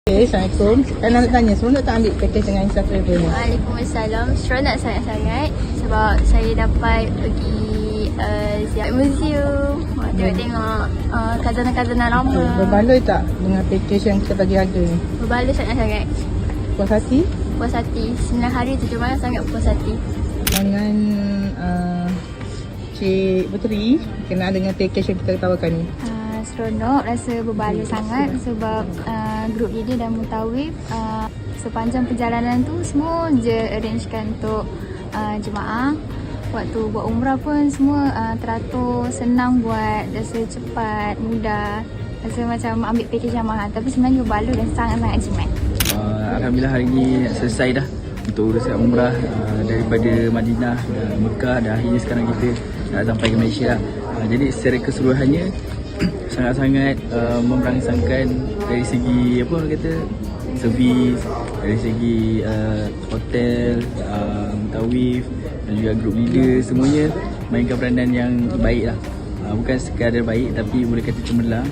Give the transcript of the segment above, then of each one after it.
Okay, Assalamualaikum. Saya nak tanya, seronok tak ambil package dengan Insaf Travel ni? Waalaikumsalam. Seronok sangat-sangat sebab saya dapat pergi ziarah museum, tengok-tengok khazanah-khazanah lama. Berbaloi tak dengan package yang kita bagi harga ni? Berbaloi sangat-sangat. Puas hati? Puas hati. 9 hari 7 malam sangat puas hati. Dengan Cik Puteri kenal dengan package yang kita tawarkan ni? Seronok, rasa berbaloi sangat sebab grup leader dan mutawif sepanjang perjalanan tu semua je arrangekan untuk jemaah. Waktu buat umrah pun semua teratur, senang buat, rasa cepat, mudah. Rasa macam ambil package yang mahal tapi sebenarnya berbaloi dan sangat-sangat jimat. Alhamdulillah hari ni selesai dah untuk urusan umrah daripada Madinah, Mekah dan akhirnya sekarang kita dah sampai ke Malaysia. Jadi secara keseluruhannya sangat-sangat merangsangkan dari segi apa orang kata servis, dari segi hotel, mutawif dan juga group leader, semuanya mainkan peranan yang baik lah. Bukan sekadar baik tapi boleh kata cemerlang.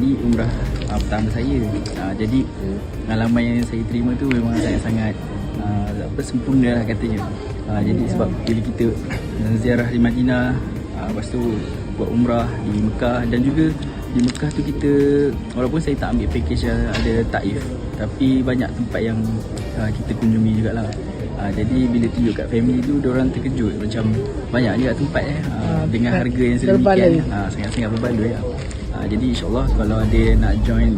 Ni umrah pertama saya. Jadi pengalaman yang saya terima tu memang sangat-sangat sempurna lah katanya. Jadi sebab bila kita ziarah di Madinah, lepas tu buat umrah di Mekah, dan juga di Mekah tu kita, walaupun saya tak ambil package yang ada Taif, tapi banyak tempat yang kita kunjungi jugalah. Jadi bila tunjuk kat family tu, diorang terkejut macam banyak juga tempat dengan harga yang sedemikian, sangat-sangat berbaloi lah. Jadi insyaAllah kalau ada nak join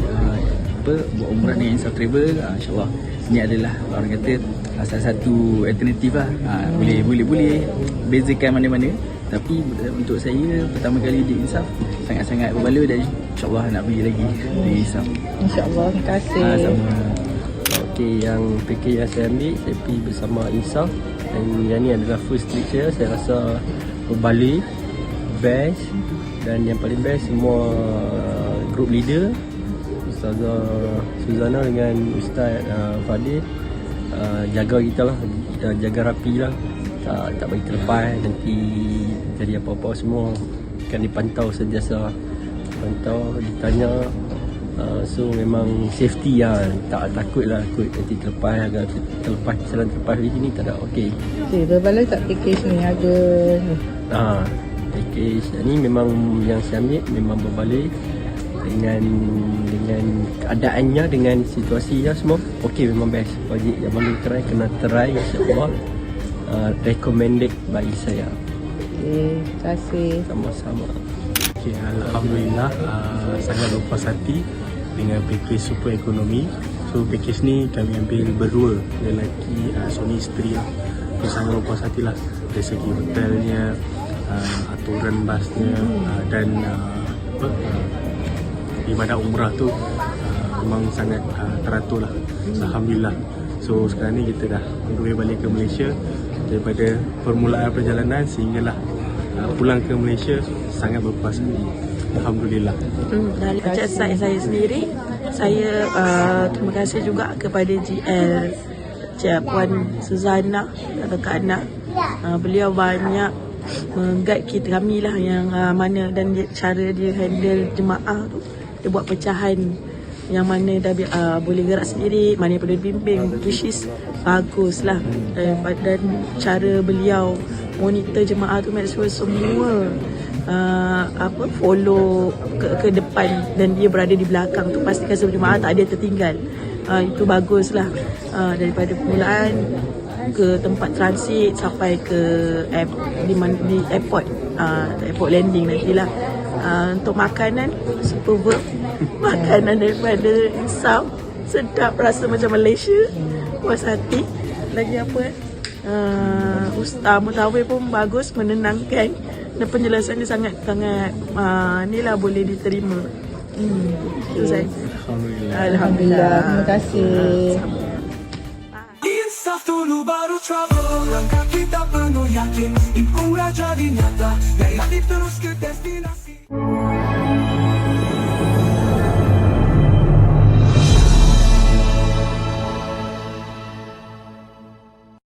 buat umrah dengan Insaf Travel, insyaAllah ini adalah orang kata salah satu alternatif lah. Boleh bezakan mana-mana, tapi untuk saya pertama kali di Insaf sangat-sangat berbaloi dan insyaAllah nak pergi lagi di Insaf. InsyaAllah, terima kasih. Sama. Okey, yang package yang saya ambil, saya pergi bersama Insaf, dan yang ni adalah first trip saya rasa berbaloi, best, dan yang paling best semua group leader, Ustazah Suzana dengan Ustaz Fadil jaga kita lah, jaga rapi lah, tak bagi terlepas, nanti jadi apa-apa semua akan dipantau sentiasa, pantau, ditanya. So memang safety lah, tak takut lah nanti terlepas, agak terlepas, kesalahan terlepas di sini tak ada. Okey. Okay, berbaloi tak package ni harga ni? Package ni memang yang saya ambil memang berbaloi dengan keadaannya, dengan situasinya semua. Okey, memang best. Wajib yang mana try, kena try, insyaAllah. Recommended bagi saya. Okay, terima kasih. Sama-sama. Okay, Alhamdulillah sangat berpuas hati dengan package super ekonomi. So package ni kami ambil berdua, lelaki suami isteri lah. So, sangat berpuas hati lah dari segi hotelnya, aturan basnya, dan ibadah umrah tu memang sangat teratur lah. Alhamdulillah. So sekarang ni kita dah boleh balik ke Malaysia daripada permulaan perjalanan sehinggalah pulang ke Malaysia, sangat berpuas hati. Alhamdulillah. Dari macam saya sendiri, saya terima kasih juga kepada GL Cik Puan Suzana atau Kak Ana. Beliau banyak meng-guide kita, kami lah yang mana, dan cara dia handle jemaah tu, dia buat pecahan yang mana dah boleh gerak sendiri, mana yang perlu dibimbing, which is bagus lah. Dan cara beliau monitor jemaah tu, make sure semua follow ke depan dan dia berada di belakang tu, pastikan semua jemaah tak ada tertinggal. Itu bagus lah. Daripada permulaan ke tempat transit sampai ke di airport, airport landing nantilah. Untuk makanan superb. Makanan daripada Insaf sedap, rasa macam Malaysia, puas hati. Lagi apa Ustaz Mutawif pun bagus, menenangkan, dan penjelasannya sangat-sangat ni lah boleh diterima. Itu saya. Alhamdulillah. Terima kasih. Insaf dulu baru travel, langkah kita penuh yakin, umrah jadi nyata, dari hati terus ke destinasi.